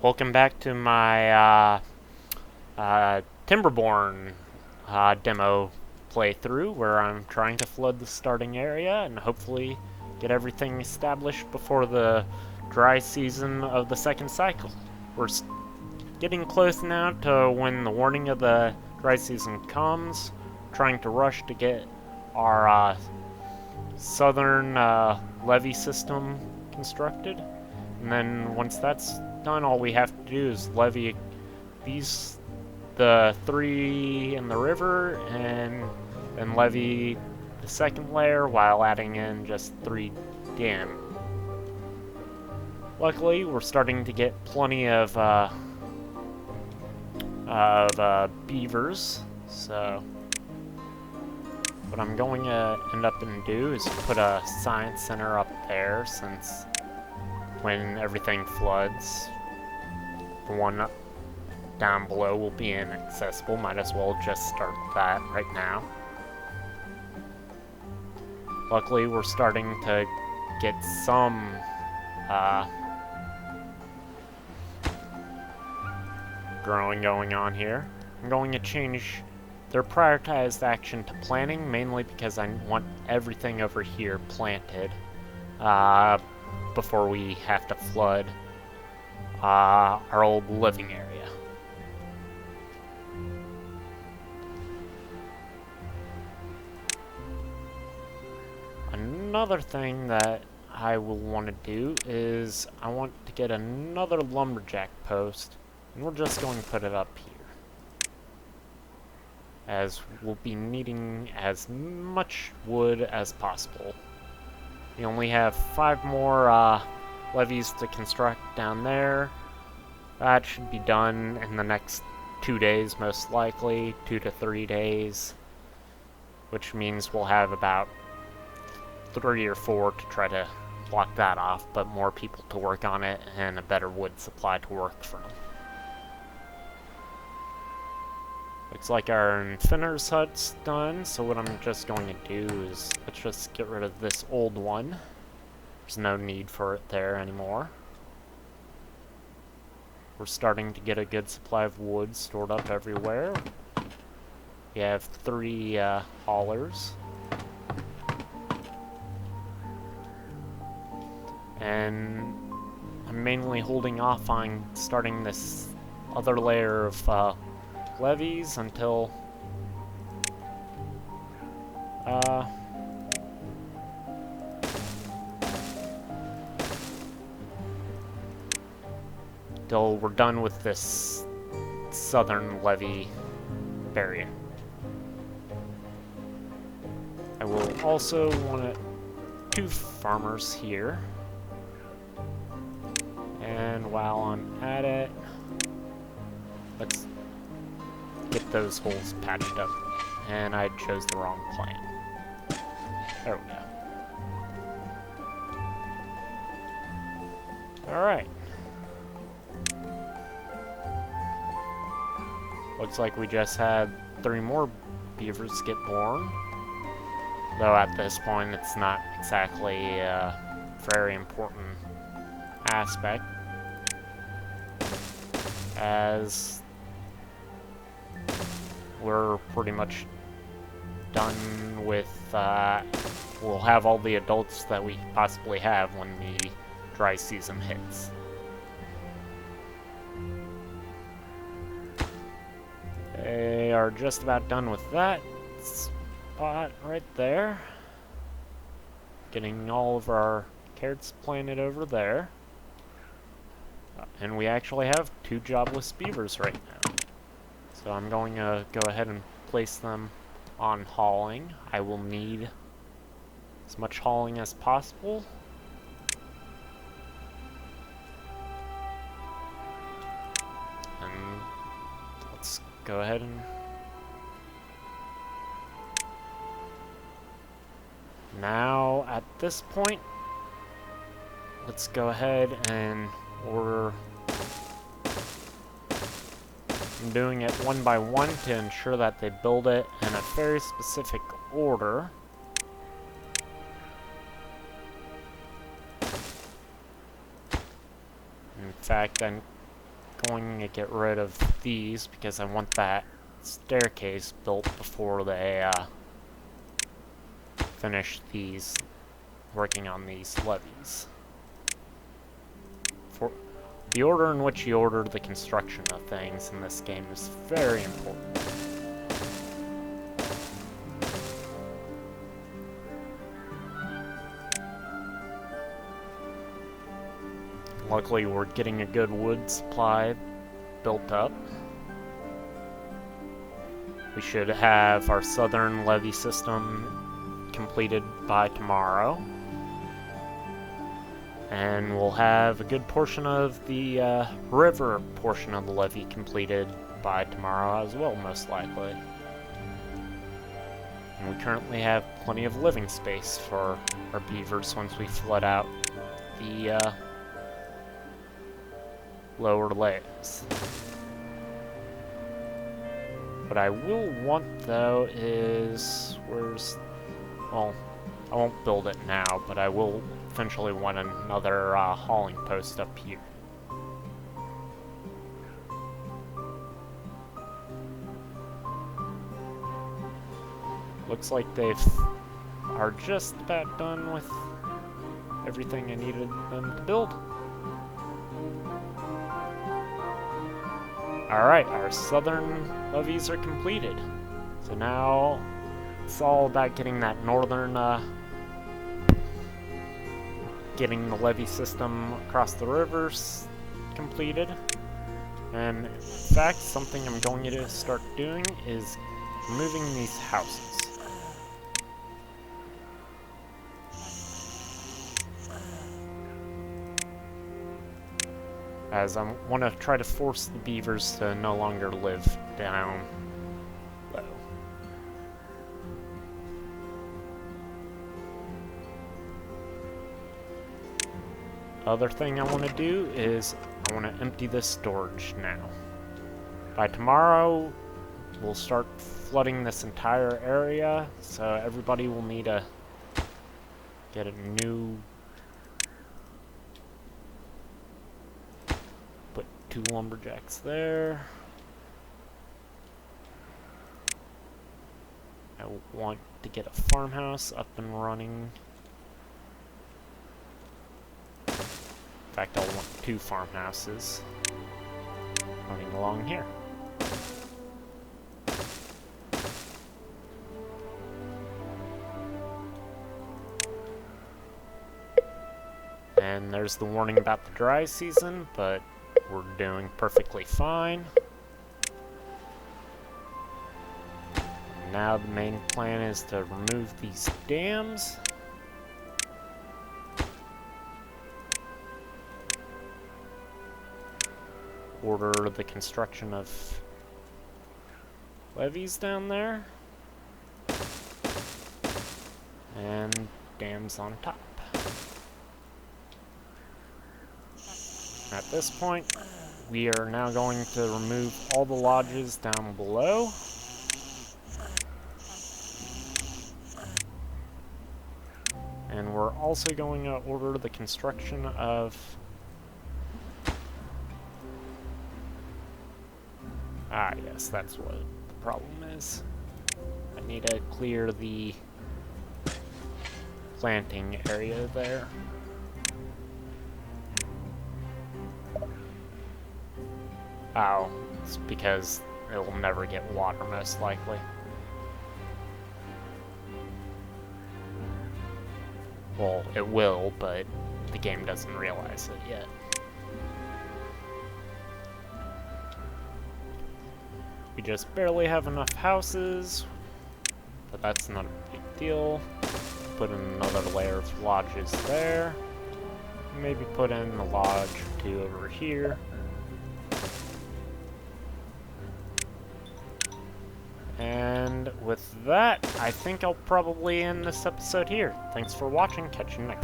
Welcome back to my Timberborn Demo playthrough, where I'm trying to flood the starting area and hopefully get everything established before the dry season of the second cycle. We're getting close now to when the warning of the dry season comes, trying to rush to get our southern levee system constructed. And then once that's done, all we have to do is levee the 3 in the river, and then levee the second layer while adding in just 3 dam. Luckily, we're starting to get plenty of beavers, so what I'm going to end up and do is put a science center up there, since when everything floods, the one down below will be inaccessible. Might as well just start that right now. Luckily, we're starting to get some growing going on here. I'm going to change their prioritized action to planting, mainly because I want everything over here planted before we have to flood our old living area. Another thing that I will want to do is I want to get another lumberjack post, and we're just going to put it up here, as we'll be needing as much wood as possible. We only have 5 more levees to construct down there. That should be done in the next 2 days, most likely, 2 to 3 days, which means we'll have about 3 or 4 to try to block that off, but more people to work on it and a better wood supply to work from. Looks like our Infinner's hut's done, so what I'm just going to do is let's just get rid of this old one. There's no need for it there anymore. We're starting to get a good supply of wood stored up everywhere. We have 3 haulers. And I'm mainly holding off on starting this other layer of levees until we're done with this southern levee area. I will also want 2 farmers here. And while I'm at it, let's get those holes patched up. And I chose the wrong plant. There we go. Alright. Looks like we just had 3 more beavers get born. Though at this point it's not exactly a very important aspect, as we're pretty much done with, we'll have all the adults that we possibly have when the dry season hits. They are just about done with that spot right there. Getting all of our carrots planted over there. And we actually have 2 jobless beavers right now. So I'm going to go ahead and place them on hauling. I will need as much hauling as possible. And let's go ahead and now at this point, let's go ahead and order. I'm doing it 1 by 1 to ensure that they build it in a very specific order. In fact, I going to get rid of these because I want that staircase built before they finish working on these levees. The order in which you order the construction of things in this game is very important. Luckily, we're getting a good wood supply built up. We should have our southern levee system completed by tomorrow. And we'll have a good portion of the river portion of the levee completed by tomorrow as well, most likely. And we currently have plenty of living space for our beavers once we flood out the lower layers. What I will want, though, is... well, I won't build it now, but I will eventually want another hauling post up here. Looks like are just about done with everything I needed them to build. Alright, our southern levees are completed. So now it's all about getting that northern, getting the levee system across the rivers completed. And in fact, something I'm going to start doing is removing these houses. As I want to try to force the beavers to no longer live down low. Other thing I want to do is I want to empty this storage now. By tomorrow, we'll start flooding this entire area, so everybody will need to get a new... Put 2 lumberjacks there. I want to get a farmhouse up and running. In fact, I'll want 2 farmhouses running along here. And there's the warning about the dry season, but we're doing perfectly fine. Now the main plan is to remove these dams. Order the construction of levees down there. And dams on top. At this point, we are now going to remove all the lodges down below. And we're also going to order the construction of... Ah, yes, that's what the problem is. I need to clear the planting area there. Oh, it's because it will never get water, most likely. Well, it will, but the game doesn't realize it yet. We just barely have enough houses, but that's not a big deal. Put in another layer of lodges there. Maybe put in a lodge or 2 over here. And with that, I think I'll probably end this episode here. Thanks for watching. Catch you next time.